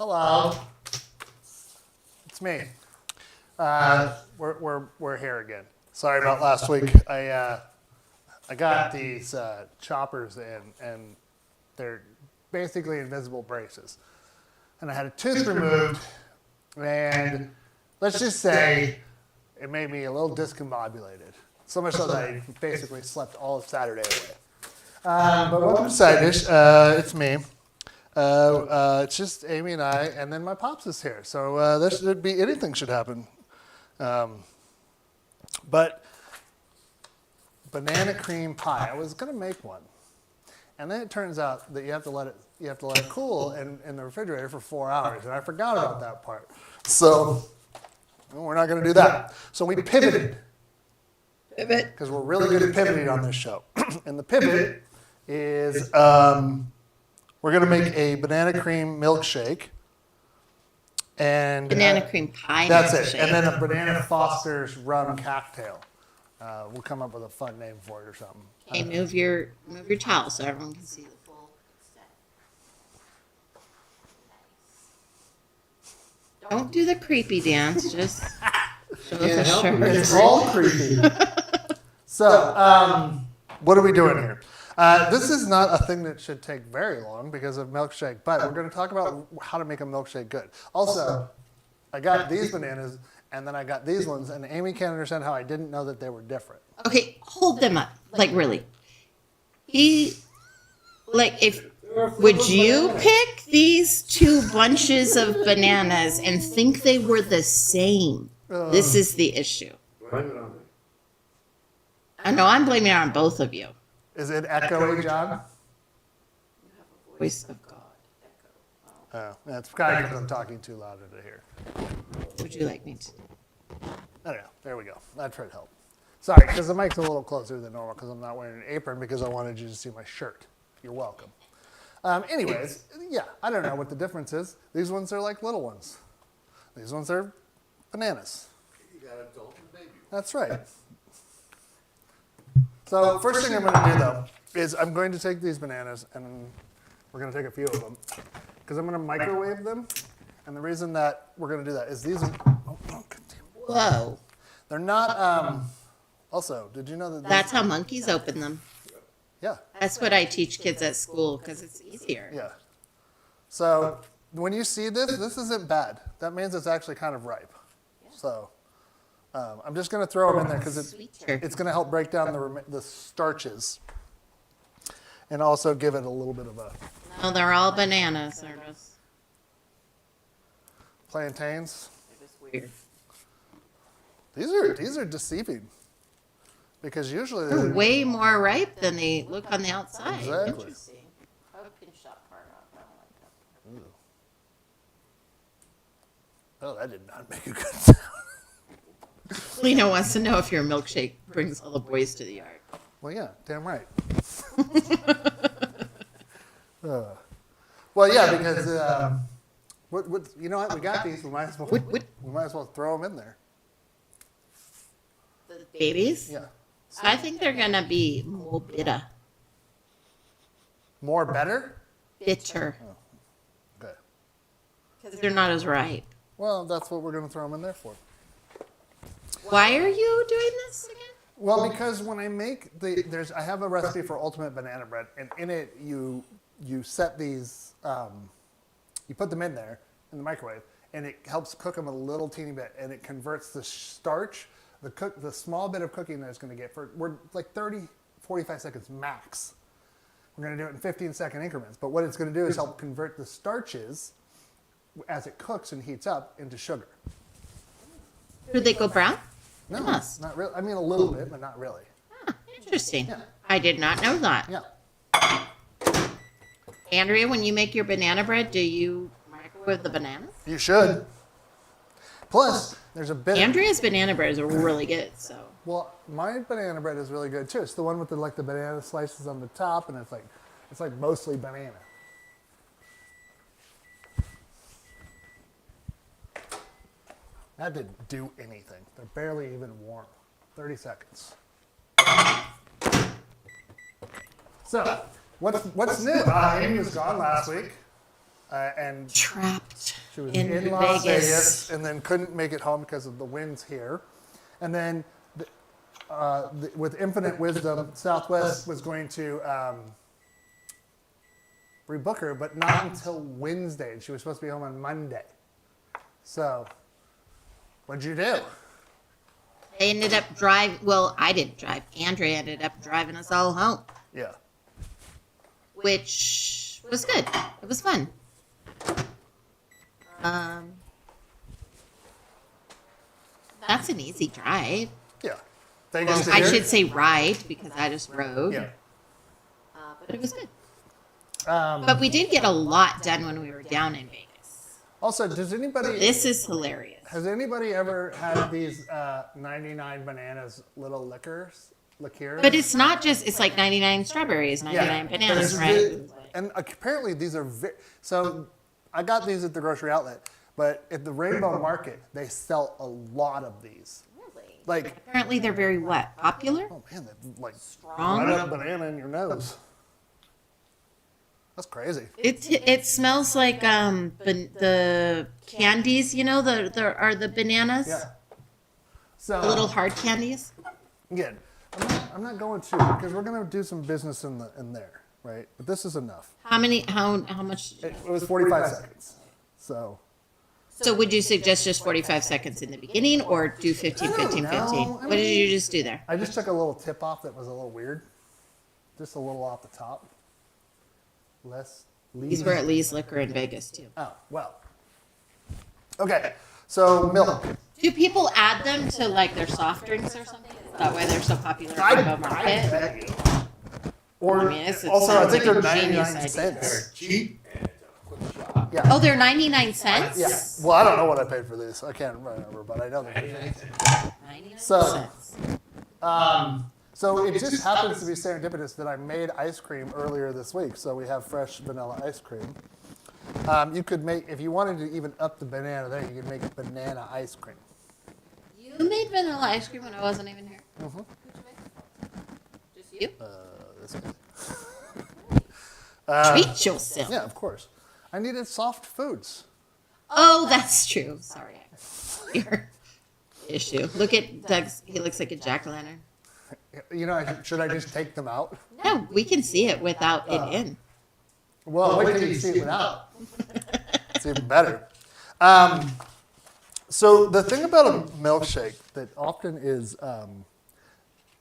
Hello. It's me. We're here again. Sorry about last week. I got these choppers in, and they're basically invisible braces. And I had a tooth removed, and let's just say it made me a little discombobulated. So much so that I basically slept all of Saturday away. But welcome to Side Dish. It's me. It's just Amy and I, and then my pops is here. So there should be anything should happen. But banana cream pie. I was gonna make one, and then it turns out that you have to let it cool in the refrigerator for 4 hours, and I forgot about that part. So we're not gonna do that. So we pivoted. Pivot. Because we're really good at pivoting on this show. And the pivot is we're going to make a banana cream milkshake. And Banana cream pie that's milkshake. it. And then a Banana Foster's rum cocktail. We'll come up with a fun name for it or something. Okay, move your towel so everyone can see the full set. Don't do the creepy dance. Just show us a shirt. It's all creepy. So, what are we doing here? This is not a thing that should take very long because of milkshake, but we're going to talk about how to make a milkshake good. Also, I got these bananas, and then I got these ones, and Amy can't understand how I didn't know that they were different. Okay, hold them up. Like really. Would you pick these two bunches of bananas and think they were the same? This is the issue. Blame it on me. I know I'm blaming it on both of you. Is it echoey, John? Voice of God. Oh, that's probably because I'm talking too loud to hear. Would you like me to? I don't know. There we go. That tried to help. Sorry, because the mic's a little closer than normal because I'm not wearing an apron because I wanted you to see my shirt. You're welcome. Anyways, yeah, I don't know what the difference is. These ones are like little ones. These ones are bananas. You got indulgent baby. That's right. So first thing I'm going to do, though, is I'm going to take these bananas, and we're going to take a few of them, because I'm going to microwave them. And the reason that we're going to do that is these are, Whoa. they're not, also, did you know that That's how monkeys open them. yeah, That's what I teach kids at school because it's easier. yeah. So when you see this isn't bad. That means it's actually kind of ripe. So I'm just going to throw them in there because Sweeter. it's going to help break down the starches and also give it a little bit of a No, they're all bananas. They're plantains. just weird. These are deceiving because usually They're way more ripe than they look on the outside. Exactly. Interesting. I would pinch that part off. I don't like that. Oh, that did not make a good sound. Lena wants to know if your milkshake brings all the boys to the yard. Well, yeah, damn right. Well, yeah, because what you know what we got these. We might as well throw them in there. The babies? Yeah, I think they're going to be more bitter. more better. Bitter. Okay. Because they're not as ripe. Well, that's what we're going to throw them in there for. Why are you doing this again? Well, because when I make I have a recipe for ultimate banana bread, and in it you set these, you put them in there in the microwave, and it helps cook them a little teeny bit, and it converts the starch, the small bit of cooking that it's going to get we're like 30, 45 seconds max. We're going to do it in 15-second increments, but what it's going to do is help convert the starches as it cooks and heats up into sugar. Do they go brown? No, They must. not really. I mean, a little bit, but not really. Huh, interesting. Yeah. I did not know that. Yeah. Andrea, when you make your banana bread, do you microwave the bananas? You should. Plus, there's a bit. Andrea's banana bread is really good, so. Well, my banana bread is really good too. It's the one with the banana slices on the top, and it's like mostly banana. That didn't do anything. They're barely even warm. 30 seconds. So, what's new? Amy was gone last week, and Trapped. She was In in Las Vegas. Vegas and then couldn't make it home because of the winds here. And then with infinite wisdom, Southwest was going to rebook her, but not until Wednesday. And she was supposed to be home on Monday. So, what'd you do? They ended up driving. Well, I didn't drive. Andrea ended up driving us all home, Yeah. which was good. It was fun. That's an easy drive. Yeah. Well, Vegas to I here? should say ride because I just rode. Yeah. But it was good. But we did get a lot done when we were down in Vegas. Also, does anybody This is hilarious. has anybody ever had these 99 bananas little liqueurs? But it's not just, it's like 99 strawberries, 99 bananas, There's right? And apparently these are so. I got these at the grocery outlet, but at the Rainbow Market they sell a lot of these. Really? Like, Apparently they're very what? Popular? oh man, that like Strong? right up banana in your nose. That's crazy. It smells like the candies, you know, the bananas, Yeah. So the little hard candies. again, I'm not going to because we're gonna do some business in there, right? But this is enough. How much? It was 45 seconds. So So would you suggest just 45 seconds in the beginning or do 15, 15, 15? know. What did you just do there? I just took a little tip off that was a little weird, just a little off the top. These were at Lee's Liquor in Vegas too. Oh, well. Okay, so milk. Do people add them to like their soft drinks or something? Is that why they're so popular in the market? bet you. Or I mean, it also, I sounds think like they're a genius 99 idea. cents. Cheap and it's a quick shot. Yeah. Oh, they're 99 cents? Yeah. Well, I don't know what I paid for these. I can't remember, but I know they're 99 So- cents. So it just happens to be serendipitous that I made ice cream earlier this week. So we have fresh vanilla ice cream. You could make, if you wanted to even up the banana there, you could make banana ice cream. You made vanilla ice cream when I wasn't even here? Mm-hmm. Just you? This guy. Treat yourself. Yeah, of course. I needed soft foods. Oh, that's true. Sorry. Your issue. Look at Doug's. He looks like a jack-o'-lantern. You know, should I just take them out? No, we can see it without it in. Well, wait till you see it without. It's even better. So the thing about a milkshake that often is,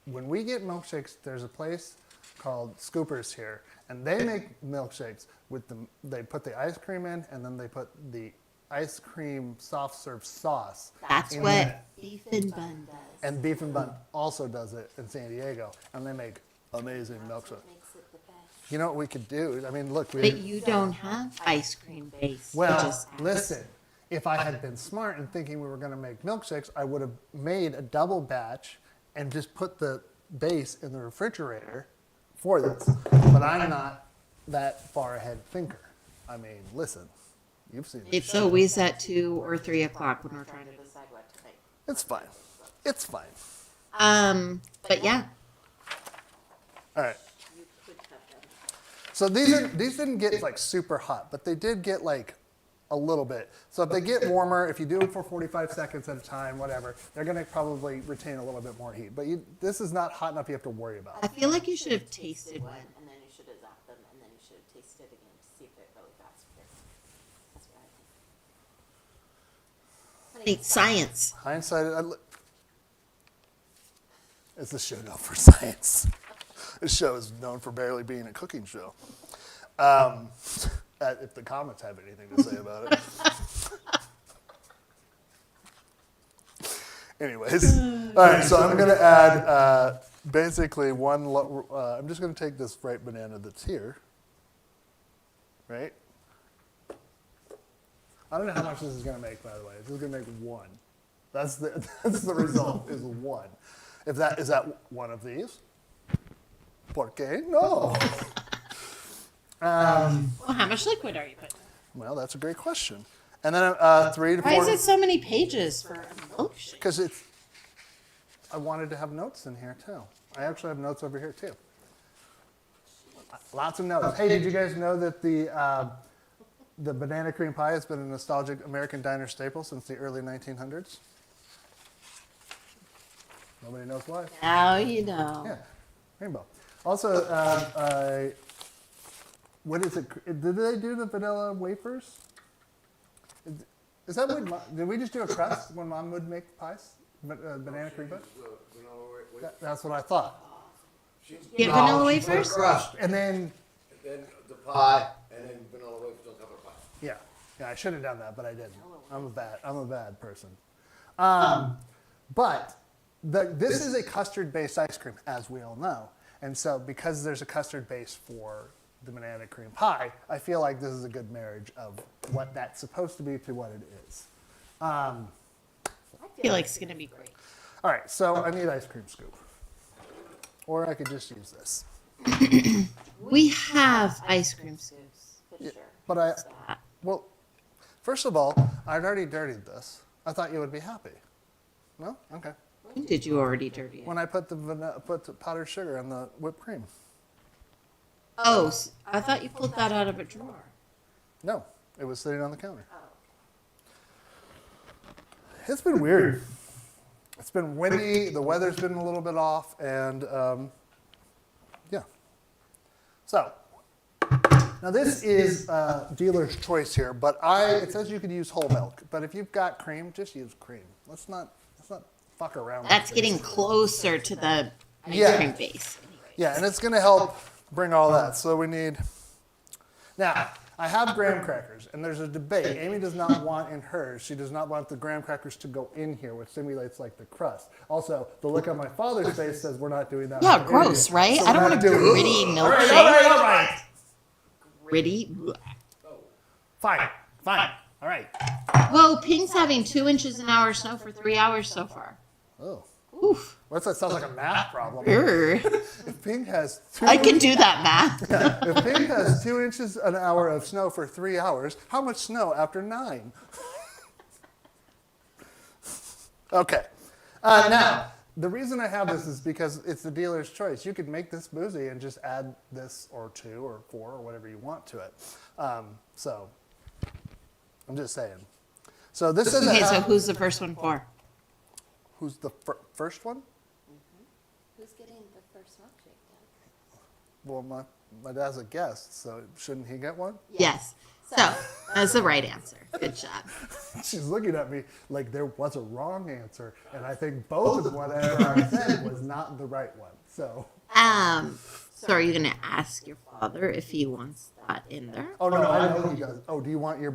when we get milkshakes, there's a place called Scoopers here, and they make milkshakes with they put the ice cream in, and then they put the ice cream soft serve sauce. That's in what there. Beef and Bun does. And Beef and Bun also does it in San Diego, and they make amazing milkshakes. Makes it the best. You know what we could do? I mean, look, But you don't have ice cream base. well, Just ask. listen, if I had been smart and thinking we were going to make milkshakes, I would have made a double batch and just put the base in the refrigerator for this. But I'm not that far ahead thinker. I mean, listen, you've seen it. It's always at 2 or 3 o'clock when we're trying to decide what to make. It's fine. It's fine. But yeah. All right. So these didn't get like super hot, but they did get like a little bit. So if they get warmer, if you do it for 45 seconds at a time, whatever, they're going to probably retain a little bit more heat. But this is not hot enough you have to worry about. I feel like you should have tasted one, and then you should have zapped them, and then you should have tasted again to see if they're really fast. That's what I think. Science. Hindsight, it's the show known for science. This show is known for barely being a cooking show. If the comments have anything to say about it. Anyways, all right, so I'm going to add basically I'm just going to take this ripe banana that's here, right? I don't know how much this is going to make, by the way. This is going to make one. That's the result, is one. Is that one of these? ¿Por qué? No. Well, how much liquid are you putting? Well, that's a great question. And then 3 to 4. Why is it so many pages for a milkshake? Because I wanted to have notes in here too. I actually have notes over here too. Lots of notes. Hey, did you guys know that The banana cream pie has been a nostalgic American diner staple since the early 1900s. Nobody knows why. Now you know. Yeah, rainbow. Also, what is it? Did they do the vanilla wafers? Is that what? Did we just do a crust when Mom would make pies? Banana cream pie? That's what I thought. Get vanilla wafers? Crust, And then, and then the pie, and then vanilla wafers on top of the pie. yeah, I should have done that, but I didn't. I'm a bad person. But this is a custard-based ice cream, as we all know. And so because there's a custard base for the banana cream pie, I feel like this is a good marriage of what that's supposed to be to what it is. I feel like it's going to be great. All right, so I need ice cream scoop. Or I could just use this. We have ice cream scoops, for sure. But well, first of all, I'd already dirtied this. I thought you would be happy. No? Okay. When did you already dirty it? When I put the powdered sugar and the whipped cream. Oh, I thought you pulled that out of a drawer. No, it was sitting on the counter. It's been weird. It's been windy. The weather's been a little bit off, and yeah. So now this is dealer's choice here, but it says you could use whole milk. But if you've got cream, just use cream. Let's not fuck around. That's with this. getting closer to the ice Yeah. cream base. Yeah, and it's going to help bring all that. So we need. Now, I have graham crackers, and there's a debate. Amy does not want in hers, she does not want the graham crackers to go in here, which simulates like the crust. Also, the look on my father's face says we're not doing that. Yeah, gross, right? So I don't we're want not a doing it. gritty All milkshake. right. Gritty. Fine. All right. Whoa, Pink's having 2 inches an hour of snow for 3 hours so far. Oh. Oof. What's that? Sounds like a math problem. Grr. If Pink has 2 I can do that math. if Pink has 2 inches an hour of snow for 3 hours, how much snow after 9? Okay. Now, the reason I have this is because it's the dealer's choice. You could make this boozy and just add this or 2 or 4 or whatever you want to it. So, I'm just saying. So this is Okay, so who's the first one for? who's the first one? Who's getting the first milkshake, Doug? Well, my dad's a guest, so shouldn't he get one? Yes. So, that's the right answer. Good job. She's looking at me like there was a wrong answer, and I think both of whatever I said was not the right one. So. So are you going to ask your father if he wants that in there? Oh no, I know he does. Oh, do you want it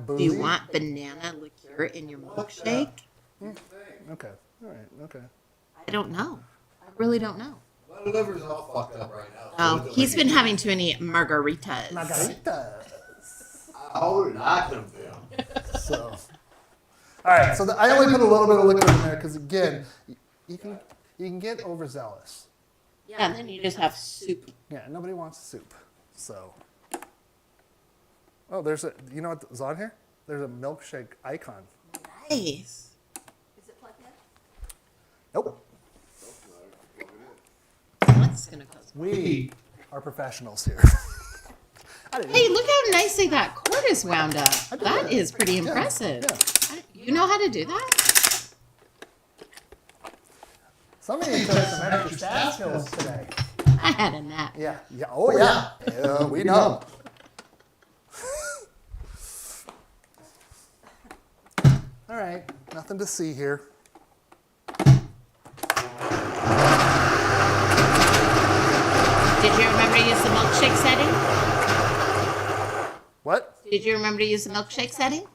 boozy? Do you want banana liqueur in your milkshake? Okay. All right. Okay. I don't know. I really don't know. My liver's all fucked up right now. Oh, he's been having too many margaritas. Margaritas. How did I come down? So. All right. So I only put a little bit of liquid in there because again, you can get overzealous. Yeah, and then you just have soup. Yeah. Nobody wants soup. So. Oh, you know what's on here? There's a milkshake icon. Nice. Is it plugged in? Nope. What's going to cause? We are professionals here. Hey, look how nicely that cord is wound up. That is pretty impressive. You know how to do that? Somebody took some extra stat skills today. I had a nap. Yeah. Oh, yeah. Yeah, we know. All right. Nothing to see here. Did you remember to use the milkshake setting? What? Did you remember to use the milkshake setting?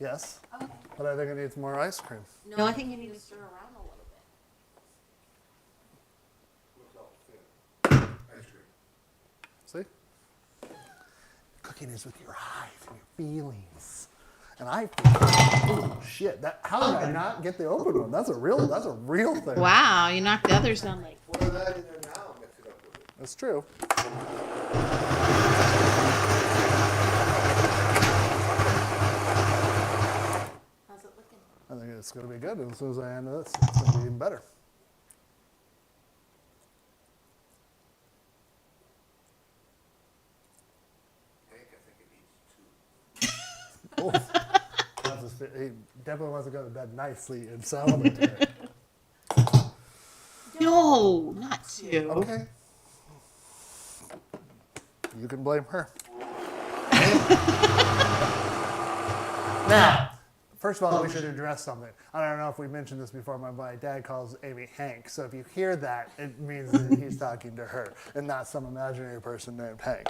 Yes. But I think it needs more ice cream. No, I think you need to stir around a little bit. See? Cooking is with your eyes and your feelings. And I feel, oh shit, how did I not get the open one? That's a real thing. Wow, you knocked the others down like. Pour that in there now and mix it up with it. That's true. How's it looking? I think it's going to be good. And as soon as I end this, it's going to be even better. Hank, I think it needs he definitely wants to go to bed nicely and solitary. No, not two. Okay. You can blame her. Now, first of all, we should address something. I don't know if we mentioned this before. My dad calls Amy Hank. So if you hear that, it means that he's talking to her and not some imaginary person named Hank.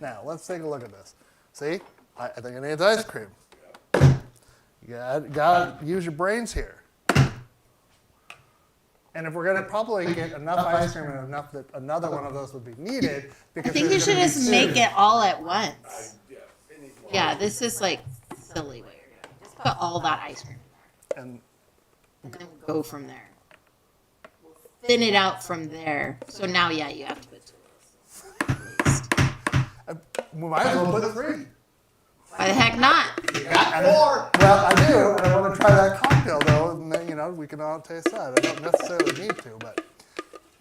Now, let's take a look at this. See? I think it needs ice cream. You got to use your brains here. And if we're going to probably get enough ice cream and enough that another one of those would be needed, because I think you should just make it all at once. Yeah, it needs more. Yeah, this is like silly what you're doing. Just put all that ice cream And and then we'll go from there. We'll thin it out from there. So now, yeah, you have to put two of those. At least. we might as well put 3. Why the heck not? You got 4. Well, I do, and I want to try that cocktail though, and then we can all taste that. I don't necessarily need to, but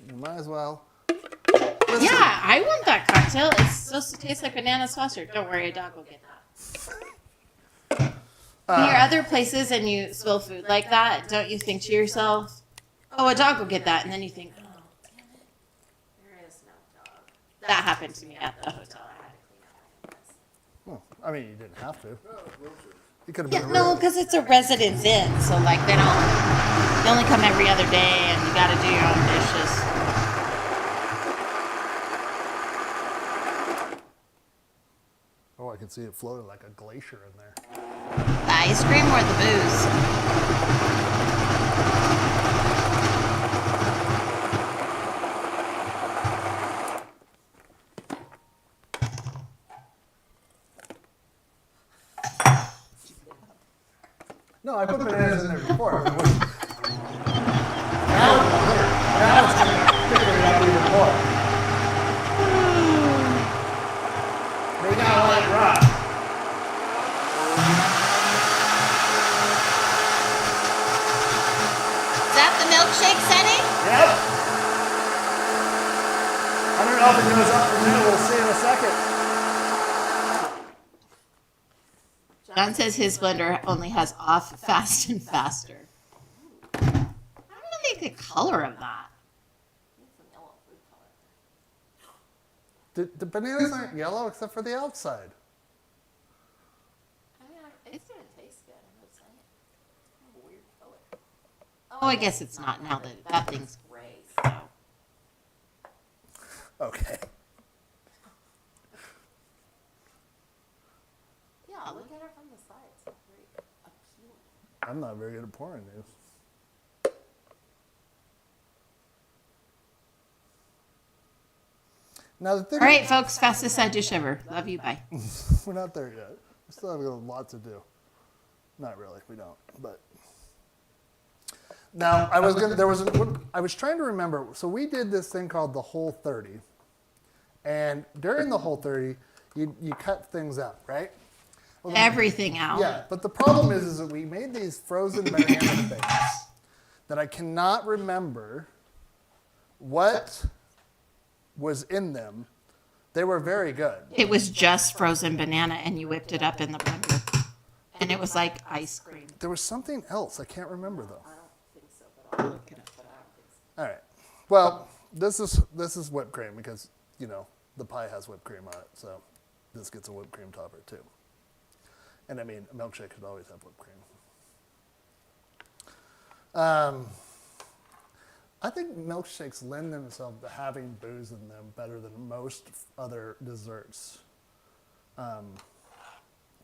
you might as well. Listen. Yeah, I want that cocktail. It's supposed to taste like banana saucer. Don't worry, a dog will get that. When you're other places and you spill food like that, don't you think to yourself, oh, a dog will get that, and then you think, oh, damn it, there is no dog. That happened to me at the hotel. I had to clean up my mess. Well, I mean, you didn't have to. You could have Yeah, been no, because it's a residence inn, so like they only come every other day, and you got to do your own dishes. Oh, I can see it floating like a glacier in there. The ice cream or the booze? No, I put bananas in there before. Now it's figuring it out even more. They got all that rock. Is that the milkshake setting? Yep. I don't know if it goes up from there. We'll see in a second. John says his blender only has off fast and faster. I don't know the color of that. The bananas aren't yellow except for the outside. It's gonna taste good. I'm just saying. It's kind of a weird color. Oh, I guess it's not now that that thing's gray. So. Okay. Yeah, look at her from the side. It's very appealing. I'm not very good at pouring these. Now the thing All right, folks, fastest side dish ever. Love you. Bye. we're not there yet. We still have a lot to do. Not really, we don't. But now I was trying to remember. So we did this thing called the Whole 30, and during the Whole 30, you cut things out, right? Well, Everything out. yeah, but the problem is that we made these frozen banana things that I cannot remember what was in them. They were very good. It was just frozen banana, and you whipped it up in the blender, and it was like ice cream. There was something else. I can't remember though. I don't think so, but I'll look it up. But I don't think so. All right. Well, this is whipped cream because the pie has whipped cream on it, so this gets a whipped cream topper too. And I mean, a milkshake should always have whipped cream. I think milkshakes lend themselves to having booze in them better than most other desserts.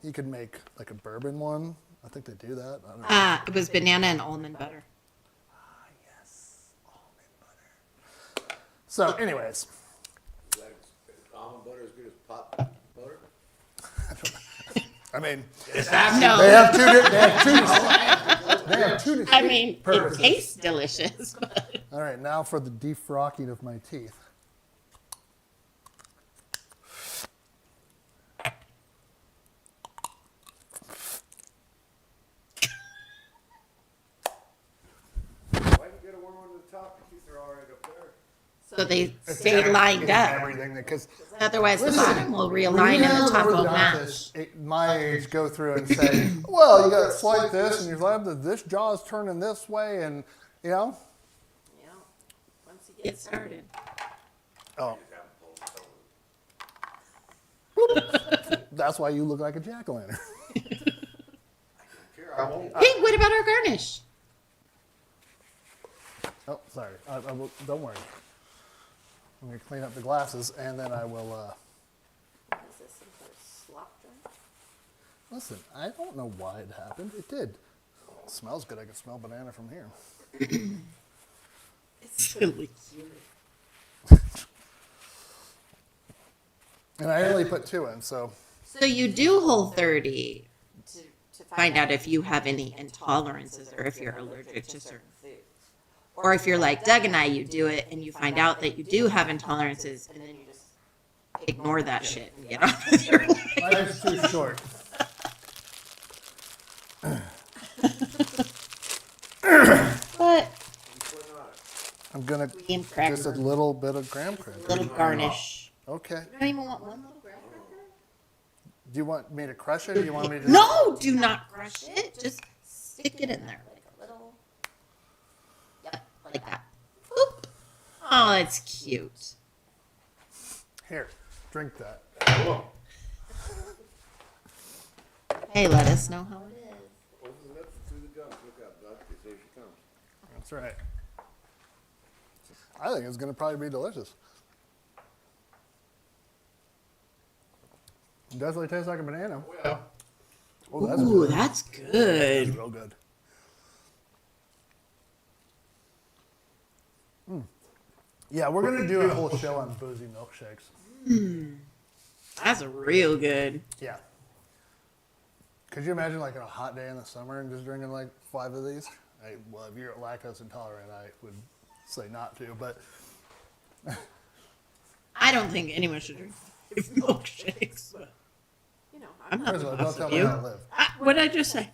You could make like a bourbon one. I think they do that. I don't know. It was banana and almond butter. Yes, almond butter. So, anyways, Is almond butter as good as pot butter? I mean, No, they have two distinct I mean it purposes. tastes delicious. But All right, now for the defrocking of my teeth. Why didn't you get a warm one to the top? Your teeth are already up there. So they It's stay lined it's up. Everything because Otherwise, the listen, bottom will realign and the top will match. orthodontists my age go through and say, well, you got to slide this, and you're like, this jaw is turning this way, and you know. Yeah. Once you get started. Oh. That's why you look like a jack-o'-lantern. I won't. Hey, what about our garnish? Oh, sorry. I will, don't worry. I'm going to clean up the glasses, and then I will. Is this some sort of slop drink? Listen, I don't know why it happened. It did. It smells good. I can smell banana from here. It's really cute. And I only put 2 in, so. So you do Whole30 to find out if you have any intolerances or if you're allergic to certain foods. Or if you're like Doug and I, you do it and you find out that you do have intolerances and then you just ignore that shit and get on with your life. Mine is too short. But I'm going to graham just a cracker, little bit of graham cracker. little garnish. Okay. You don't even want one little graham cracker? Do you want me to crush it, or do you want me to? No, do not crush it. Just stick it in there like a little. Yep, like that. Boop. Oh, it's cute. Here, drink that. Hey, let us know how it is. Open it up through the gums. Look out, Doc. There she comes. That's right. I think it's going to probably be delicious. It definitely tastes like a banana. Oh, yeah. Oh, that's Ooh, good. that's That's good. real good. Yeah, we're going to do a whole show on boozy milkshakes. That's real good. Yeah. Could you imagine like on a hot day in the summer and just drinking like 5 of these? Well, if you're lactose intolerant, I would say not to, but I don't think anyone should drink milkshakes, but you know, I'm not first the of all, don't boss tell of me you. how to live. What did I just say?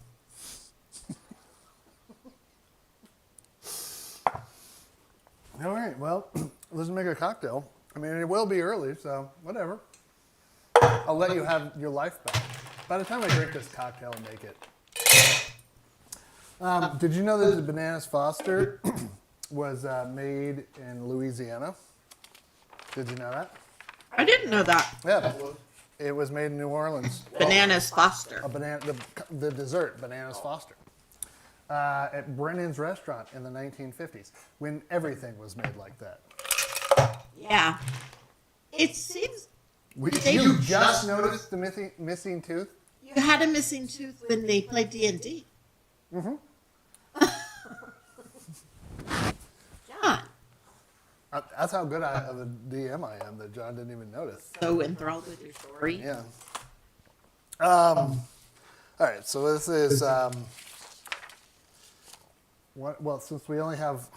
All right, well, let's make a cocktail. I mean, it will be early, so whatever. I'll let you have your life back. By the time I drink this cocktail and make it. Did you know that the Bananas Foster was made in Louisiana? Did you know that? I didn't know that. Yeah, it was made in New Orleans. Bananas Foster. A banana, the dessert, Bananas Foster, at Brennan's restaurant in the 1950s, when everything was made like that. Yeah. It seems You just noticed the missing tooth? you had a missing tooth when they played D&D. Mm-hmm. John, That's how good of a DM I am that John didn't even notice. so enthralled with your story. Yeah. All right, so this is, well, since we only have,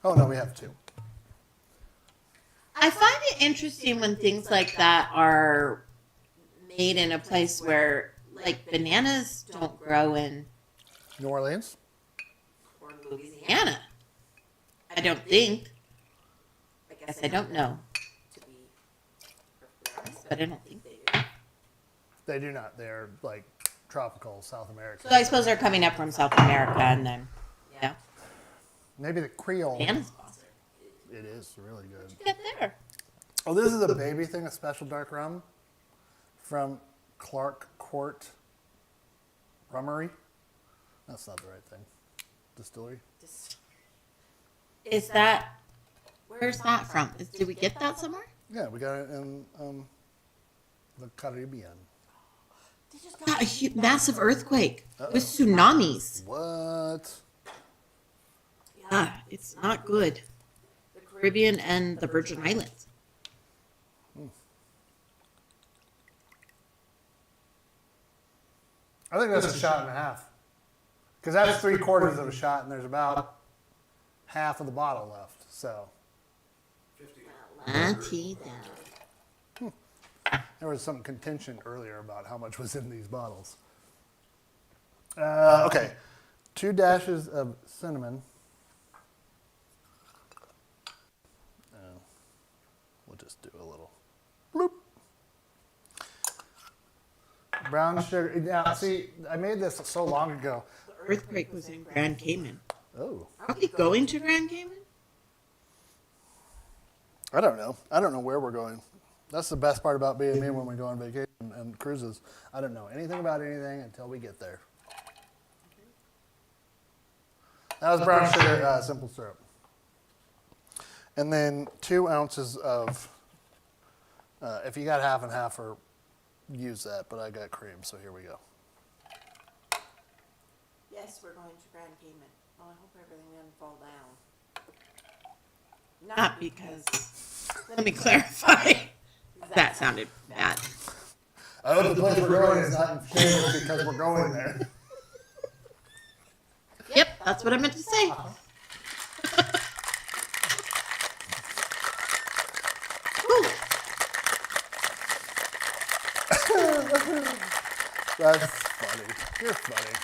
oh no, we have 2. I find it interesting when things like that are made in a place where, like, bananas don't grow in New Orleans? or Louisiana. I don't think. I guess I don't know, to be perfectly honest, but I don't think they do. They do not. They're like tropical South America. So I suppose they're coming up from South America and then, yeah. Maybe the Creole. Bananas Foster. It is really good. Get there. Oh, this is a baby thing, a special dark rum from Clark Court Rummery. That's not the right thing. Distillery. Is that, where's that from? Did we get that somewhere? Yeah, we got it in the Caribbean. They just got a massive earthquake with tsunamis. What? Yeah, it's not good. The Caribbean and the Virgin Islands. I think that's a shot and a half. Because that's 3/4 of a shot, and there's about half of the bottle left. So 50. Auntie down. there was some contention earlier about how much was in these bottles. Okay, 2 dashes of cinnamon. just do a little bloop. Brown sugar. Now, see, I made this so long ago. The earthquake was in Grand Cayman. Oh. Are we going to Grand Cayman? I don't know. I don't know where we're going. That's the best part about being me when we go on vacation and cruises. I don't know anything about anything until we get there. That was brown sugar, simple syrup. And then 2 ounces of, if you got half and half, or use that, but I got cream, so here we go. Yes, we're going to Grand Cayman. Oh, I hope everything doesn't fall down. Not because, let me clarify. That sounded bad. I hope the place we're going is not in shambles because we're going there. Yep, that's what I meant to say. Woo. That's funny. You're funny.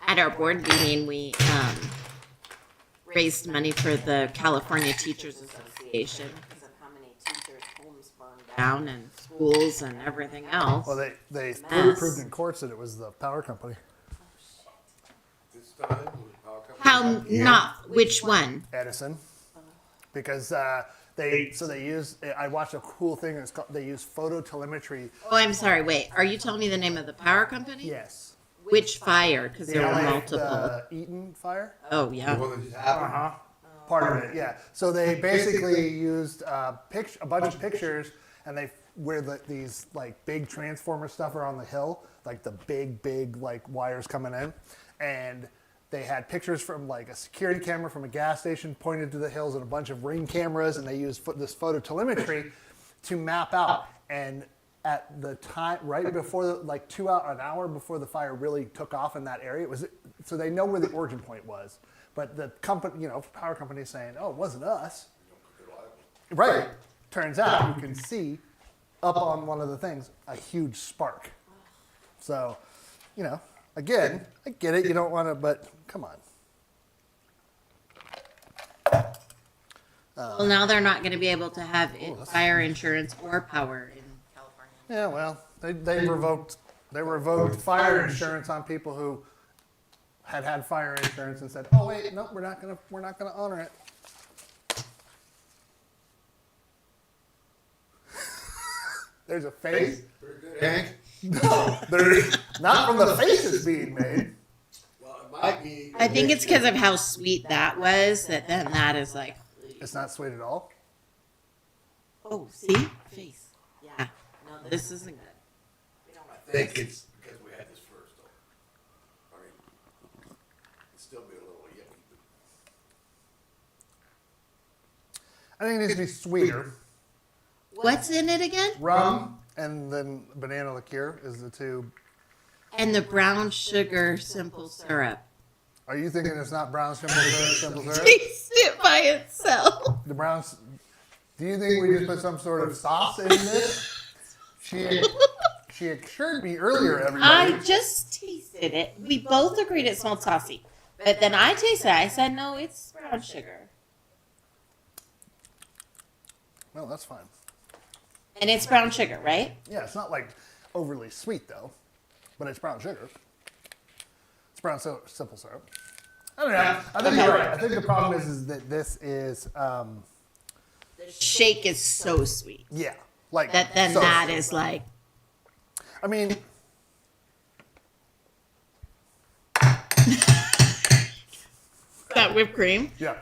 At our board meeting, we raised money for the California Teachers Association because of how many teachers' homes burned down and schools and everything else. Well, they Mess. proved in courts that it was the power company. This time, with power company. How not? Which one? Edison, because they use. I watched a cool thing. It's called, they use phototelemetry. Oh, I'm sorry. Wait, are you telling me the name of the power company? Yes. Which fire? Because there were Like multiple. the Eaton fire. Oh The yeah. one that just happened. Part of it, yeah. So they basically used a bunch of pictures, and they where these like big transformer stuff are on the hill, like the big like wires coming in, and they had pictures from like a security camera from a gas station pointed to the hills and a bunch of ring cameras, and they used this phototelemetry to map out. And at the time, right before, like an hour before the fire really took off in that area, it was so they know where the origin point was. But the company, power company is saying, "Oh, it wasn't us." Right. Turns out you can see up on one of the things a huge spark. So, again, I get it. You don't want to, but come on. Well, now they're not going to be able to have fire insurance or power in California. Yeah, well, they revoked fire insurance on people who had fire insurance and said, "Oh wait, no, we're not gonna honor it." There's a face. Very good, Hank. No, there's not from the faces being made. Well, it might be. I think it's because of how sweet that was that then that is like, It's not sweet at all. oh, see? Face. Yeah. No, this isn't good. I think it's because we had this first, though. I mean, it'd still be a little yucky. I think it needs to be sweeter. What's in it again? Rum and then banana liqueur is the two. And the brown sugar simple syrup. Are you thinking it's not brown simple syrup? Taste it by itself. The browns. Do you think we just put some sort of sauce in this? She assured me earlier, everybody. I just tasted it. We both agreed it smelled saucy. But then I tasted it. I said, no, it's brown sugar. Well, that's fine. And it's brown sugar, right? Yeah, it's not like overly sweet though, but it's brown sugar. It's brown simple syrup. I don't know. I think you're right. I think the problem is that this is, The shake is so sweet. yeah, like That then so that sweet. is like, I mean, that whipped cream. yeah.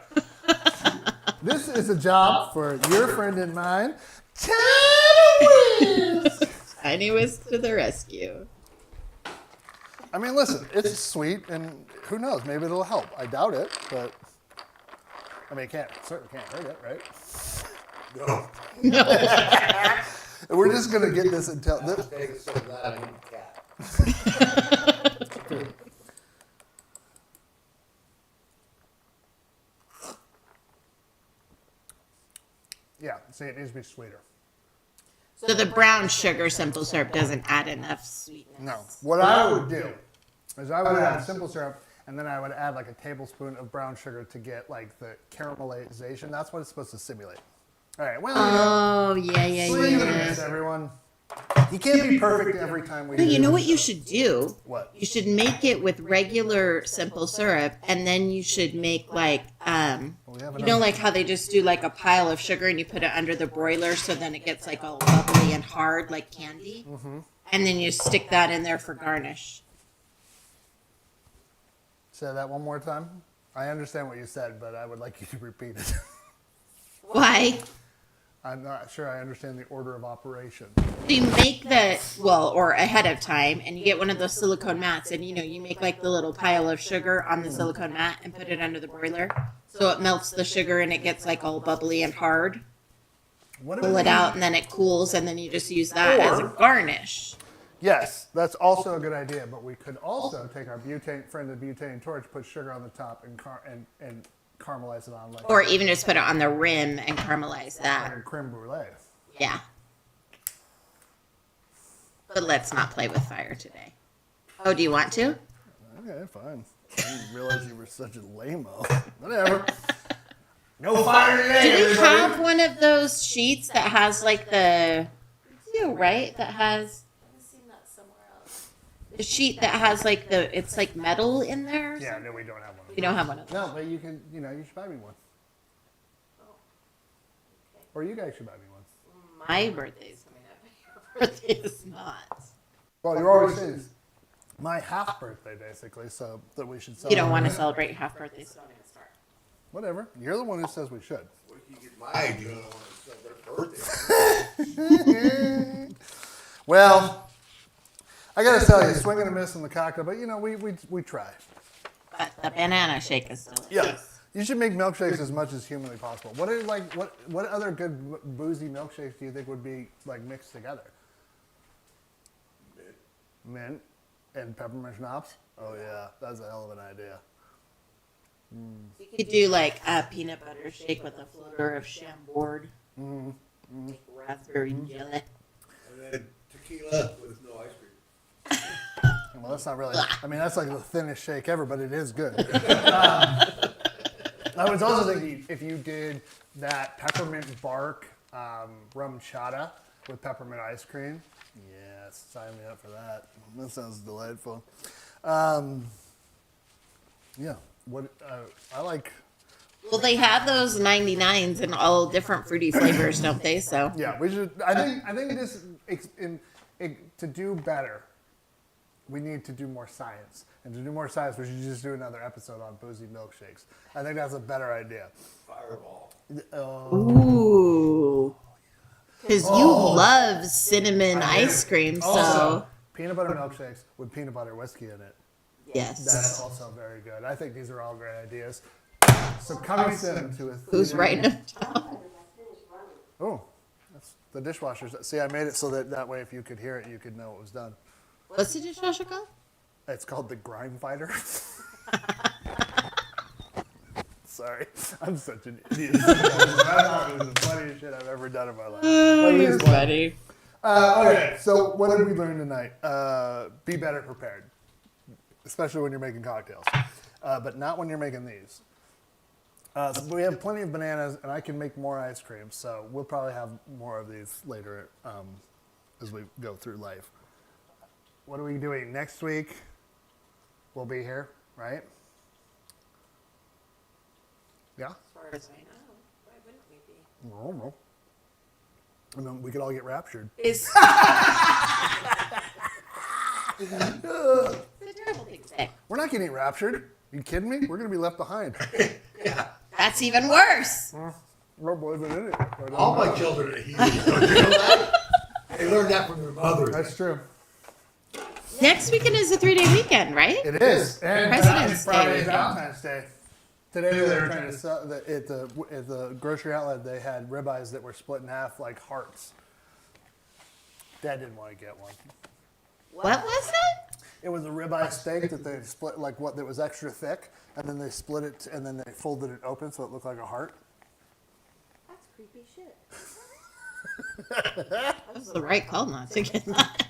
This is a job for your friend and mine, Tiny Whiz. Tiny Whisk to the rescue. I mean, listen, it's sweet, and who knows? Maybe it'll help. I doubt it, but I mean, it certainly can't hurt it, right? No. We're just gonna get this until this. Dang, so glad I need a cat. Yeah, see, it needs to be sweeter. So the brown sugar simple syrup doesn't add enough sweetness. No, what I would do is I would add simple syrup, and then I would add like a tablespoon of brown sugar to get like the caramelization. That's what it's supposed to simulate. All right, well, Oh, yeah. swing and miss, everyone. You can't be perfect every time we do. You know what you should do? What? You should make it with regular simple syrup, and then you should make like you know, like how they just do like a pile of sugar and you put it under the broiler, so then it gets like all bubbly and hard like candy, and then you stick that in there for garnish. Say that one more time. I understand what you said, but I would like you to repeat it. Why? I'm not sure I understand the order of operation. So you make or ahead of time, and you get one of those silicone mats, and you make like the little pile of sugar on the silicone mat and put it under the broiler, so it melts the sugar and it gets like all bubbly and hard. Pull it out, and then it cools, and then you just use that as a garnish. Yes, that's also a good idea, but we could also take our butane torch, put sugar on the top, and caramelize it on like Or even just put it on the rim and caramelize that. a creme brulee. Yeah. But let's not play with fire today. Oh, do you want to? Okay, fine. I didn't realize you were such a lame-o. Whatever. No fire today, Do we everybody. have one of those sheets that has like the... We do, right? That has... I've seen that somewhere else. The sheet that has like the... It's like metal in there? Yeah, no, we don't have one. We don't have one of those. No, but you can, you should buy me one. Or you guys should buy me one. My birthday's coming up. Your birthday is not. Well, you're always saying it's my half birthday, basically, so that we should celebrate. You don't want to celebrate half birthdays, so I'm going to start. Whatever. You're the one who says we should. What if you get my idea on their birthday? Well, I gotta tell you, swing and a miss in the cocktail, but we try. But the banana shake is delicious. Yeah. You should make milkshakes as much as humanly possible. What other good boozy milkshakes do you think would be like mixed together? Mint and peppermint schnapps? Oh yeah, that's a hell of an idea. You could do like a peanut butter shake with a floater of Chambord. Like raspberry jelly. And then tequila with no ice cream. Well, that's not really. I mean, that's like the thinnest shake ever, but it is good. I was also thinking if you did that peppermint bark rum chata with peppermint ice cream. Yes, sign me up for that. That sounds delightful. Yeah. What I like. Well, they have those 99s in all different fruity flavors, don't they? So Yeah, we should. I think this to do better. We need to do more science, and to do more science, we should just do another episode on boozy milkshakes. I think that's a better idea. Fireball. ooh, because you love cinnamon ice cream, so Also, peanut butter milkshakes with peanut butter whiskey in it. That's yes. also very good. I think these are all great ideas. So coming soon to a Who's writing them down? Oh, that's the dishwashers. See, I made it so that way if you could hear it, you could know it was done. What's the dishwasher called? It's called the Grime Fighter. Sorry, I'm such an idiot. That was the funniest shit I've ever done in my life. Oh, you're funny. Okay, so what did we learn tonight? Be better prepared, especially when you're making cocktails, but not when you're making these. So we have plenty of bananas, and I can make more ice cream, so we'll probably have more of these later as we go through life. What are we doing next week? We'll be here, right? Yeah? As far as I know, why wouldn't we be? I don't know. And then we could all get raptured. It's a terrible thing to say. We're not getting raptured. You kidding me? We're going to be left behind. That's even worse. No boys in it. All my children are heathens. Don't you know that? They learned that from their mother. That's true. Next weekend is a 3-day weekend, right? It is. And President's Day Friday is weekend. Valentine's Day. Today they were trying to sell at the grocery outlet. They had ribeyes that were split in half like hearts. Dad didn't want to get one. What was it? It was a ribeye steak that they split that was extra thick, and then they split it and then they folded it open so it looked like a heart. That's creepy shit. That was the right call not to get that.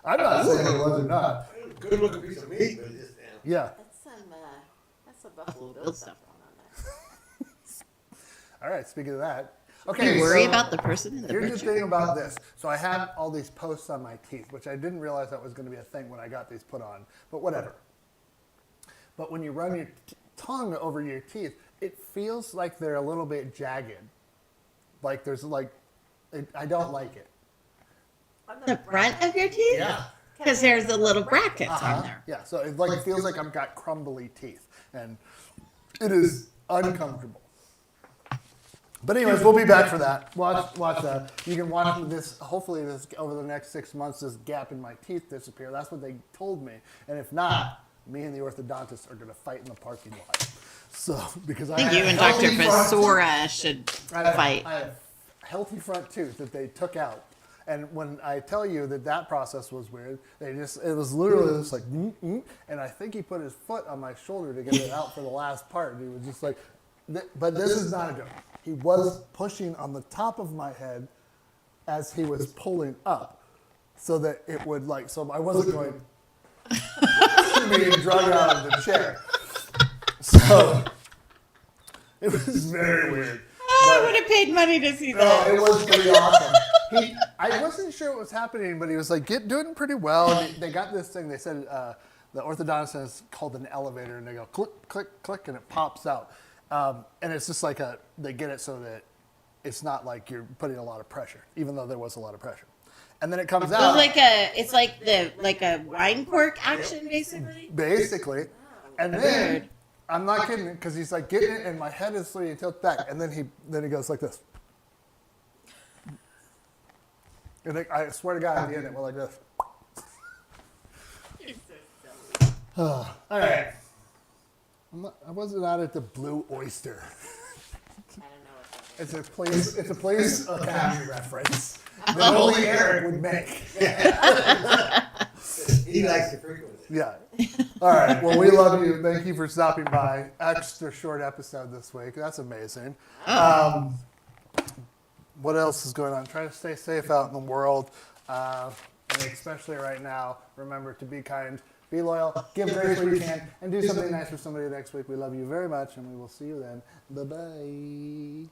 I'm not saying it was or not. Good looking piece of meat, but it's Yeah. That's some Buffalo Bill stuff going on there. All right. Speaking of that, Do okay. you worry so about the person in the here's the picture? thing about this. So I have all these posts on my teeth, which I didn't realize that was going to be a thing when I got these put on. But whatever. But when you run your tongue over your teeth, it feels like they're a little bit jagged. Like there's like, I don't like it. The front of your teeth? Yeah. Because there's the little brackets on there. Yeah, so it like feels like I've got crumbly teeth, and it is uncomfortable. But anyways, we'll be back for that. Watch that. You can watch this. Hopefully, this over the next 6 months, this gap in my teeth disappear. That's what they told me, and if not, me and the orthodontist are going to fight in the parking lot. So because I think you and Dr. Vasora should fight. I have healthy front tooth that they took out. And when I tell you that process was weird, it was literally just like, and I think he put his foot on my shoulder to get it out for the last part. And he was just like, but this is not a joke. He was pushing on the top of my head as he was pulling up so that it would like, so I wasn't going being dragged out of the chair. So it was very weird. Oh, I would have paid money to see that. No, it was pretty awesome. I wasn't sure what was happening, but he was like doing pretty well. And they got this thing. They said the orthodontist is called an elevator, and they go click, click, click, and it pops out. And it's just like they get it so that it's not like you're putting a lot of pressure, even though there was a lot of pressure. And then it comes out. It's like a wine cork action, basically. Basically, and then I'm not kidding, because he's like getting it, and my head is slowly tilted back, and then he goes like this. And I swear to God, at the end, it went like this. All right. I wasn't out at the Blue Oyster. I don't know what that It's a place Academy reference that only Eric would make. He likes to frequent it. Yeah. All right. Well, we love you. Thank you for stopping by. Extra short episode this week. That's amazing. What else is going on? Try to stay safe out in the world, and especially right now. Remember to be kind, be loyal, give grace where you can, and do something nice for somebody next week. We love you very much, and we will see you then. Bye-bye.